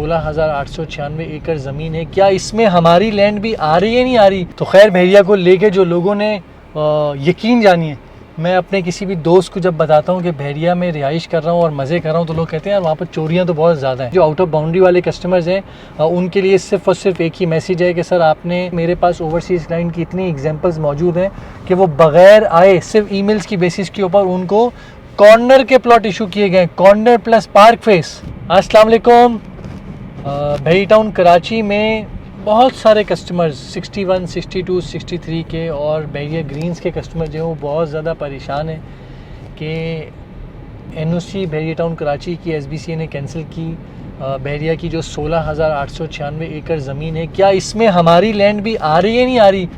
16,896 एकड़ ज़मीन है, क्या इसमें हमारी लैंड भी आ रही है नहीं आ रही। तो खैर भेड़िया को लेके जो लोगों ने यकीन जानिए, मैं अपने किसी भी दोस्त को जब बताता हूँ कि भेड़िया में रिहाइश कर रहा हूँ और मज़े कर रहा हूँ, तो लोग कहते हैं यार वहाँ पर चोरियाँ तो बहुत ज़्यादा हैं। जो आउट ऑफ बाउंड्री वाले कस्टमर्स हैं उनके लिए सिर्फ और सिर्फ एक ही मैसेज है कि सर आपने, मेरे पास ओवरसीज़ क्लाइंट की इतनी एग्जांपल्स मौजूद हैं कि वो बग़ैर आए सिर्फ ईमेल्स की बेसिस के ऊपर उनको कॉर्नर के प्लॉट इशू किए गए, कॉर्नर प्लस पार्क फेस। अस्सलाम वालेकुम। भेड़ी टाउन कराची में बहुत सारे कस्टमर्स 61, 62, 63 के और बैरिया ग्रीन्स के कस्टमर जो हैं वो बहुत ज़्यादा परेशान हैं कि एनओसी बैरिया टाउन कराची की SBCA ने कैंसिल की। बैरिया की जो 16,896 एकड़ ज़मीन है, क्या इसमें हमारी लैंड भी आ रही है नहीं आ रही।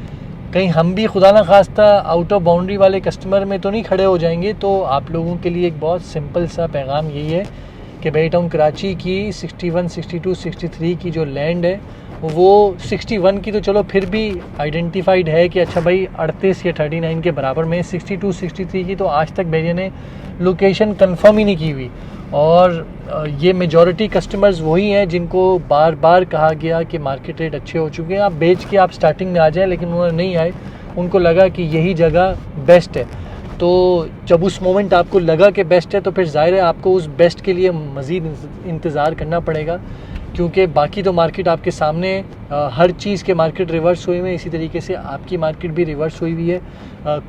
कहीं हम भी खुदा ना खास्ता आउट ऑफ बाउंड्री वाले कस्टमर में तो नहीं खड़े हो जाएंगे। तो आप लोगों के लिए एक बहुत सिंपल सा पैगाम यही है कि बैरिया टाउन कराची की 61, 62, 63 की जो लैंड है, वो 61 की तो चलो फिर भी आइडेंटिफाइड है कि अच्छा भाई 38 या 39 के बराबर में, 62, 63 की तो आज तक बैरिया ने लोकेशन कंफर्म ही नहीं की हुई। और ये मेजॉरिटी कस्टमर्स वही हैं जिनको बार बार कहा गया कि मार्केट रेट अच्छे हो चुके हैं, आप बेच के आप स्टार्टिंग में आ जाएं, लेकिन उन्होंने नहीं आए। उनको लगा कि यही जगह बेस्ट है। तो जब उस मोमेंट आपको लगा कि बेस्ट है तो फिर ज़ाहिर है आपको उस बेस्ट के लिए मज़ीद इंतज़ार करना पड़ेगा, क्योंकि बाकी तो मार्केट आपके सामने हर चीज़ के मार्केट रिवर्स हुए हैं, इसी तरीके से आपकी मार्केट भी रिवर्स हुई हुई है।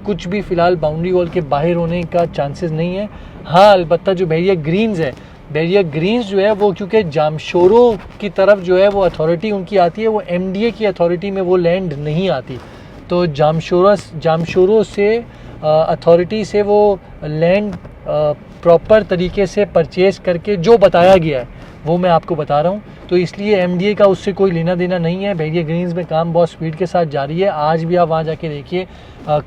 कुछ भी फ़िलहाल बाउंड्री वॉल के बाहर होने का चांसेस नहीं है। हाँ, अलबत्ता जो बैरिया ग्रीन्स है, बैरिया ग्रीन्स जो है वो क्योंकि जामशोरों की तरफ जो है वो अथॉरिटी उनकी आती है, वो MDA की अथॉरिटी में वो लैंड नहीं आती। तो जामशोरों से अथॉरिटी से वो लैंड प्रॉपर तरीके से परचेज़ करके जो बताया गया है वो मैं आपको बता रहा हूँ। तो इसलिए MDA का उससे कोई लेना देना नहीं है। बैरिया ग्रीन्स में काम बहुत स्पीड के साथ जारी है। आज भी आप वहाँ जाके देखिए,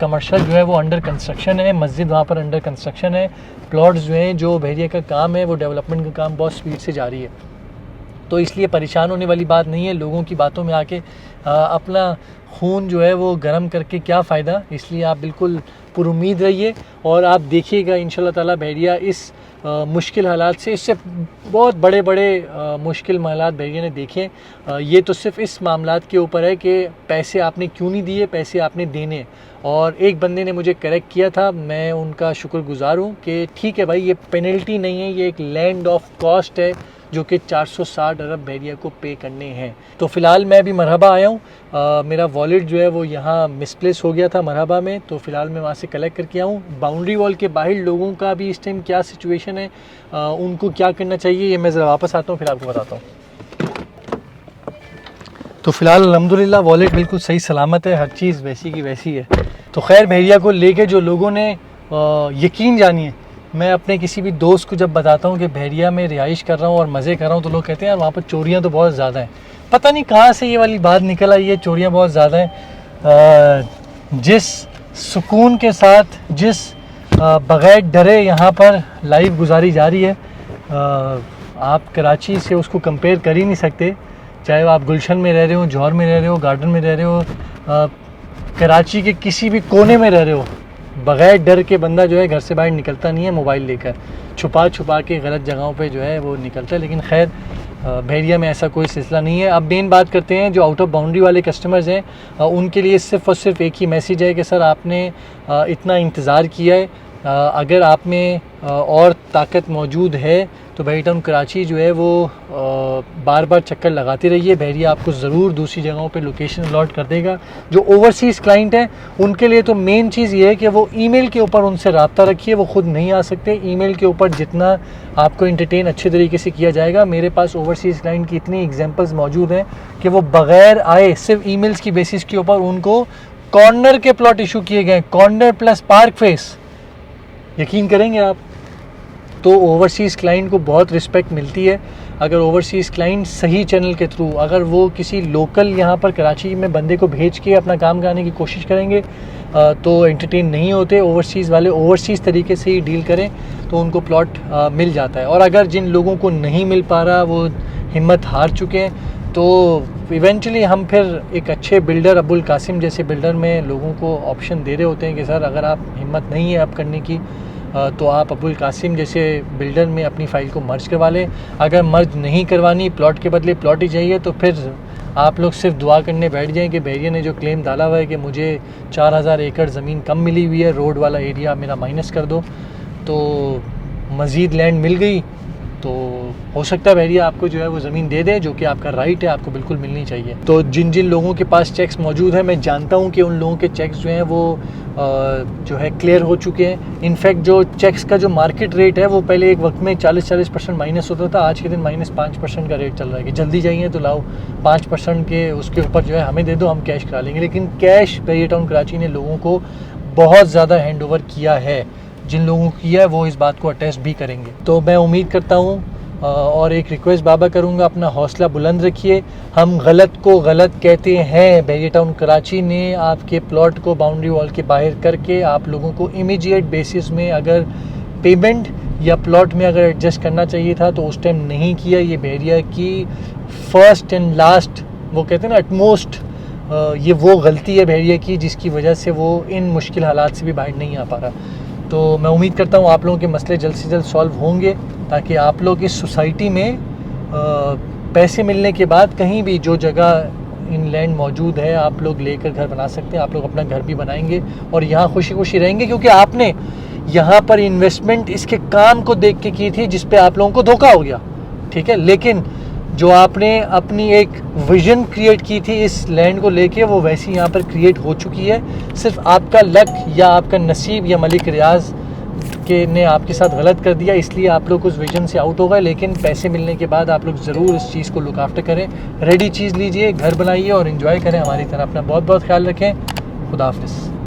कमर्शियल जो है वो अंडर कंस्ट्रक्शन है, मस्जिद वहाँ पर अंडर कंस्ट्रक्शन है, प्लॉट्स जो हैं, जो बैरिया का काम है वो डेवलपमेंट का काम बहुत स्पीड से जारी है। तो इसलिए परेशान होने वाली बात नहीं है। लोगों की बातों में आके अपना खून जो है वो गर्म करके क्या फ़ायदा। इसलिए आप बिल्कुल पुरुमीद रहिए और आप देखिएगा इंशाल्लाह ताला बैरिया इस मुश्किल हालात से, इससे बहुत बड़े बड़े मुश्किल हालात बैरिया ने देखे। ये तो सिर्फ इस मामलात के ऊपर है कि पैसे आपने क्यों नहीं दिए, पैसे आपने देने। और एक बंदे ने मुझे करेक्ट किया था, मैं उनका शुक्रगुजार हूँ कि ठीक है भाई, ये पेनल्टी नहीं है, ये एक लैंड ऑफ कॉस्ट है जो कि 460 अरब बैरिया को पे करने हैं। तो फ़िलहाल मैं अभी मरहबा आया हूँ, मेरा वॉलेट जो है वो यहाँ मिसप्लेस हो गया था मरहबा में, तो फ़िलहाल मैं वहाँ से कलेक्ट करके आऊँ। बाउंड्री वॉल के बाहर लोगों का भी इस टाइम क्या सिचुएशन है, उनको क्या करना चाहिए, ये मैं ज़रा वापस आता हूँ फिर आपको बताता हूँ। तो फ़िलहाल अल्हम्दुलिल्लाह वॉलेट बिल्कुल सही सलामत है, हर चीज़ वैसी की वैसी है। तो खैर भेड़िया को लेके जो लोगों ने यकीन जानिए, मैं अपने किसी भी दोस्त को जब बताता हूँ कि भेड़िया में रिहाइश कर रहा हूँ और मज़े कर रहा हूँ, तो लोग कहते हैं यार वहाँ पर चोरियाँ तो बहुत ज़्यादा हैं। पता नहीं कहाँ से ये वाली बात निकल आई है, चोरियाँ बहुत ज़्यादा हैं। जिस सुकून के साथ, जिस बग़ैर डरे यहाँ पर लाइफ गुजारी जा रही है, आप कराची से उसको कंपेयर कर ही नहीं सकते। चाहे आप गुलशन में रह रहे हो, जौहर में रह रहे हो, गार्डन में रह रहे हो, कराची के किसी भी कोने में रह रहे हो, बग़ैर डर के बंदा जो है घर से बाहर निकलता नहीं है मोबाइल लेकर, छुपा छुपा के गलत जगहों पे जो है वो निकलता है। लेकिन खैर बैरिया में ऐसा कोई सिलसिला नहीं है। अब मेन बात करते हैं जो आउट ऑफ बाउंड्री वाले कस्टमर्स हैं, उनके लिए सिर्फ और सिर्फ एक ही मैसेज है कि सर आपने इतना इंतज़ार किया है, अगर आप में और ताकत मौजूद है तो बैरिया टाउन कराची जो है वो बार बार चक्कर लगाते रहिए। बैरिया आपको ज़रूर दूसरी जगहों पे लोकेशन अलॉट कर देगा। जो ओवरसीज़ क्लाइंट हैं उनके लिए तो मेन चीज़ ये है कि वो ईमेल के ऊपर उनसे रब्ता रखिए, वो ख़ुद नहीं आ सकते। ईमेल के ऊपर जितना आपको इंटरटेन अच्छे तरीके से किया जाएगा, मेरे पास ओवरसीज़ क्लाइंट की इतनी एग्जांपल्स मौजूद हैं कि वो बग़ैर आए सिर्फ ईमेल्स की बेसिस के ऊपर उनको कॉर्नर के प्लॉट इशू किए गए, कॉर्नर प्लस पार्क फेस। यकीन करेंगे आप, तो ओवरसीज़ क्लाइंट को बहुत रिस्पेक्ट मिलती है। अगर ओवरसीज़ क्लाइंट सही चैनल के थ्रू, अगर वो किसी लोकल यहाँ पर कराची में बंदे को भेज के अपना काम कराने की कोशिश करेंगे तो एंटरटेन नहीं होते। ओवरसीज़ वाले ओवरसीज़ तरीके से ही डील करें तो उनको प्लॉट मिल जाता है। और अगर जिन लोगों को नहीं मिल पा रहा, वो हिम्मत हार चुके हैं, तो इवेंचुअली हम फिर एक अच्छे बिल्डर, अब्दुल कासिम जैसे बिल्डर में लोगों को ऑप्शन दे रहे होते हैं कि सर अगर आप हिम्मत नहीं है अब करने की, तो आप अबुल कासिम जैसे बिल्डर में अपनी फ़ाइल को मर्ज करवा लें। अगर मर्ज नहीं करवानी, प्लॉट के बदले प्लॉट ही चाहिए, तो फिर आप लोग सिर्फ दुआ करने बैठ जाएं कि बहरिया ने जो क्लेम डाला हुआ है कि मुझे 4000 एकड़ ज़मीन कम मिली हुई है, रोड वाला एरिया मेरा माइनस कर दो, तो मज़ीद लैंड मिल गई तो हो सकता है बहरिया आपको जो है वो ज़मीन दे दे, जो कि आपका राइट है, आपको बिल्कुल मिलनी चाहिए। तो जिन जिन लोगों के पास चेक्स मौजूद हैं, मैं जानता हूं कि उन लोगों के चेक्स जो हैं वो जो है क्लियर हो चुके हैं। इनफैक्ट जो चेक्स का जो मार्केट रेट है वो पहले एक वक्त में 40% माइनस होता था, आज के दिन -5% का रेट चल रहा है कि जल्दी चाहिए तो लाओ 5% के उसके ऊपर जो है हमें दे दो, हम कैश करा लेंगे। लेकिन कैश बहरिया टाउन कराची ने लोगों को बहुत ज़्यादा हैंड ओवर किया है। जिन लोगों को किया है वो इस बात को अटेस्ट भी करेंगे। तो मैं उम्मीद करता हूँ और एक रिक्वेस्ट बाबा करूँगा, अपना हौसला बुलंद रखिए। हम गलत को गलत कहते हैं। बहरिया टाउन कराची ने आपके प्लॉट को बाउंड्री वॉल के बाहर करके आप लोगों को इमीडिएट बेसिस में अगर पेमेंट या प्लॉट में अगर एडजस्ट करना चाहिए था तो उस टाइम नहीं किया। ये बहरिया की फर्स्ट एंड लास्ट, वो कहते हैं ना, एटमोस्ट, ये वो गलती है बहरिया की जिसकी वजह से वो इन मुश्किल हालात से भी बाहर नहीं आ पा रहा। तो मैं उम्मीद करता हूँ आप लोगों के मसले जल्द से जल्द सॉल्व होंगे, ताकि आप लोग इस सोसाइटी में पैसे मिलने के बाद कहीं भी जो जगह इन लैंड मौजूद है आप लोग लेकर घर बना सकते हैं। आप लोग अपना घर भी बनाएंगे और यहाँ खुशी खुशी रहेंगे, क्योंकि आपने यहाँ पर इन्वेस्टमेंट इसके काम को देख के की थी जिस पे आप लोगों को धोखा हो गया, ठीक है। लेकिन जो आपने अपनी एक विजन क्रिएट की थी इस लैंड को लेके, वो वैसी यहाँ पर क्रिएट हो चुकी है। सिर्फ आपका लक या आपका नसीब या मलिक रियाज के ने आपके साथ गलत कर दिया, इसलिए आप लोग उस विजन से आउट हो गए। लेकिन पैसे मिलने के बाद आप लोग ज़रूर इस चीज़ को लुक आफ्टर करें, रेडी चीज़ लीजिए, घर बनाइए और इन्जॉय करें हमारी तरह। अपना बहुत बहुत ख्याल रखें। खुदा हाफिज़।